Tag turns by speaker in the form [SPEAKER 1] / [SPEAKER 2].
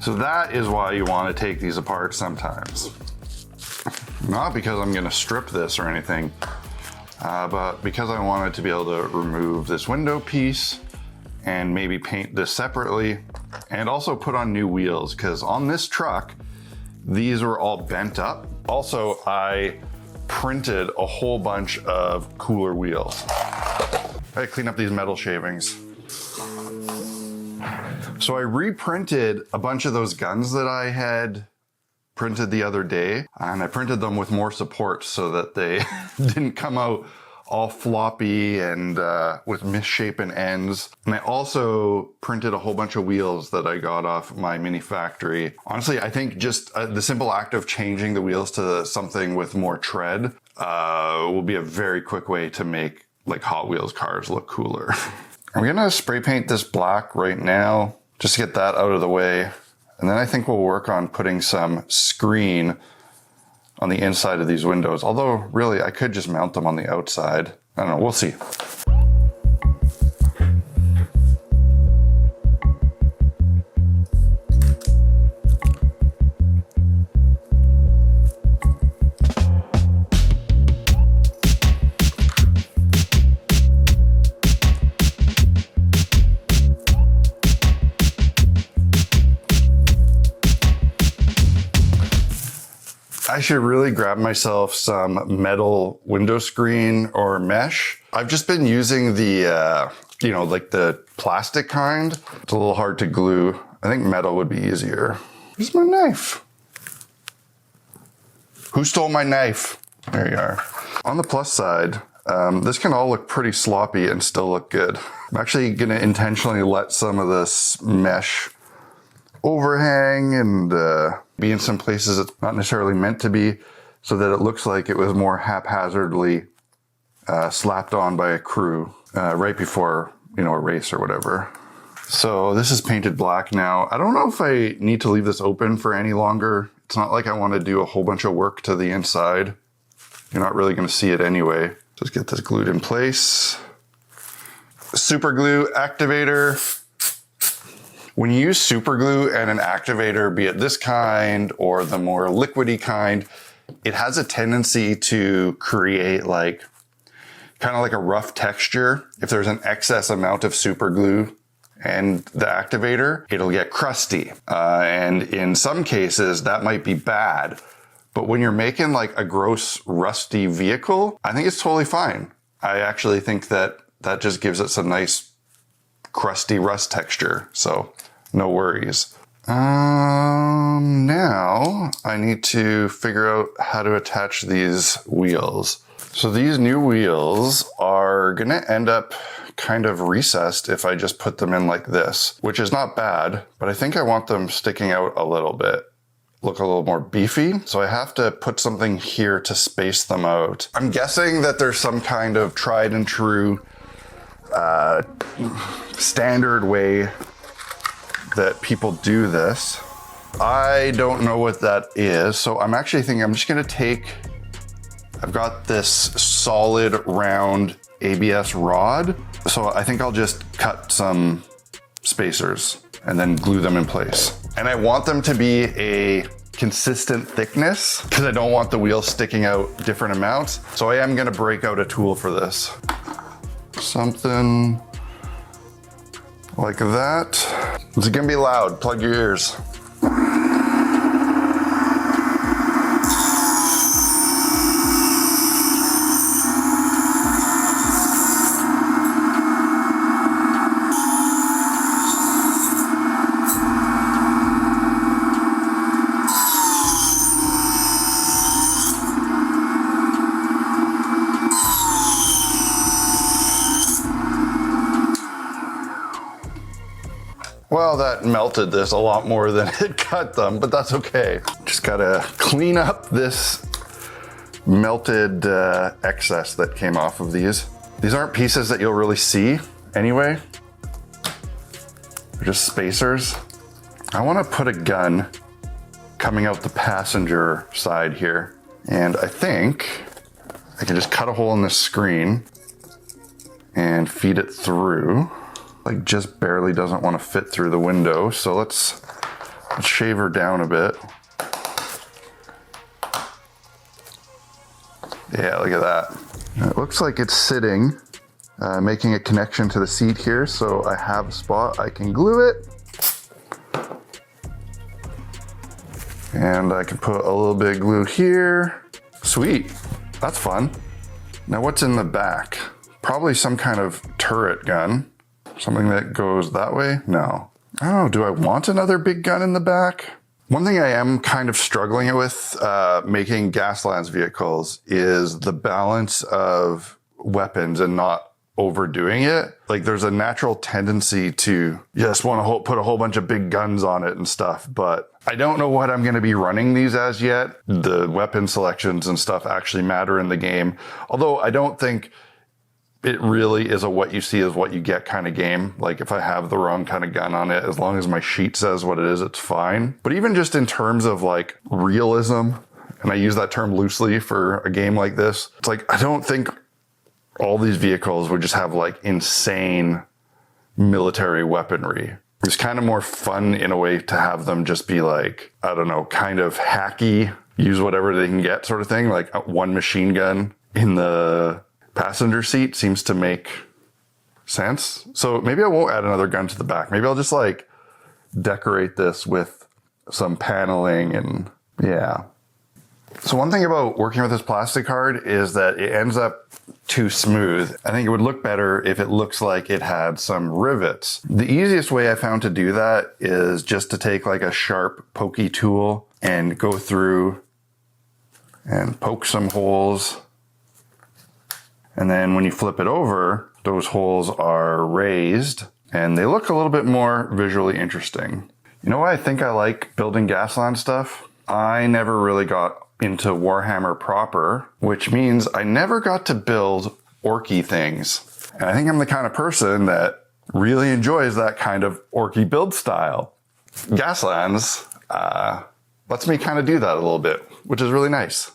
[SPEAKER 1] So that is why you want to take these apart sometimes. Not because I'm going to strip this or anything, but because I wanted to be able to remove this window piece and maybe paint this separately and also put on new wheels, because on this truck, these were all bent up. Also, I printed a whole bunch of cooler wheels. I clean up these metal shavings. So I reprinted a bunch of those guns that I had printed the other day, and I printed them with more support so that they didn't come out all floppy and with misshapen ends. And I also printed a whole bunch of wheels that I got off my mini factory. Honestly, I think just the simple act of changing the wheels to something with more tread will be a very quick way to make like Hot Wheels cars look cooler. I'm gonna spray paint this black right now, just to get that out of the way. And then I think we'll work on putting some screen on the inside of these windows. Although really I could just mount them on the outside. I don't know, we'll see. I should really grab myself some metal window screen or mesh. I've just been using the, like the plastic kind. It's a little hard to glue. I think metal would be easier. Where's my knife? Who stole my knife? There you are. On the plus side, this can all look pretty sloppy and still look good. I'm actually gonna intentionally let some of this mesh overhang and be in some places it's not necessarily meant to be, so that it looks like it was more haphazardly slapped on by a crew right before, a race or whatever. So this is painted black now. I don't know if I need to leave this open for any longer. It's not like I want to do a whole bunch of work to the inside. You're not really going to see it anyway. Just get this glued in place. Super glue activator. When you use super glue and an activator, be it this kind or the more liquidy kind, it has a tendency to create kind of like a rough texture. If there's an excess amount of super glue and the activator, it'll get crusty. And in some cases that might be bad, but when you're making like a gross rusty vehicle, I think it's totally fine. I actually think that just gives it some nice crusty rust texture, so no worries. Now I need to figure out how to attach these wheels. So these new wheels are gonna end up kind of recessed if I just put them in like this, which is not bad, but I think I want them sticking out a little bit, look a little more beefy. So I have to put something here to space them out. I'm guessing that there's some kind of tried and true standard way that people do this. I don't know what that is, so I'm actually thinking I'm just gonna I've got this solid round ABS rod, so I think I'll just cut some spacers and then glue them in place. And I want them to be a consistent thickness because I don't want the wheels sticking out different amounts. So I am gonna break out a tool for this. Something like that. It's gonna be loud, plug your ears. Well, that melted this a lot more than it cut them, but that's okay. Just gotta clean up this melted excess that came off of these. These aren't pieces that you'll really see anyway. They're just spacers. I wanna put a gun coming out the passenger side here. And I think I can just cut a hole in this screen and feed it through. Like just barely doesn't want to fit through the window. So let's shave her down a bit. Yeah, look at that. It looks like it's sitting, making a connection to the seat here, so I have a spot I can glue it. And I can put a little bit of glue here. Sweet, that's fun. Now what's in the back? Probably some kind of turret gun. Something that goes that way? No. I don't know, do I want another big gun in the back? One thing I am kind of struggling with making Gaslands vehicles is the balance of weapons and not overdoing it. Like there's a natural tendency to just want to put a whole bunch of big guns on it and stuff, but I don't know what I'm going to be running these as yet. The weapon selections and stuff actually matter in the game, although I don't think it really is a what you see is what you get kind of game. Like if I have the wrong kind of gun on it, as long as my sheet says what it is, it's fine. But even just in terms of like realism, and I use that term loosely for a game like this, it's like I don't think all these vehicles would just have like insane military weaponry. It's kind of more fun in a way to have them just be like, I don't know, kind of hacky, use whatever they can get sort of thing. Like one machine gun in the passenger seat seems to make sense. So maybe I won't add another gun to the back. Maybe I'll just like decorate this with some paneling and yeah. So one thing about working with this plastic card is that it ends up too smooth. I think it would look better if it looks like it had some rivets. The easiest way I found to do that is just to take like a sharp pokey tool and go through and poke some holes. And then when you flip it over, those holes are raised and they look a little bit more visually interesting. You know why I think I like building Gasland stuff? I never really got into Warhammer proper, which means I never got to build orky things. And I think I'm the kind of person that really enjoys that kind of orky build style. Gaslands lets me kind of do that a little bit, which is really nice.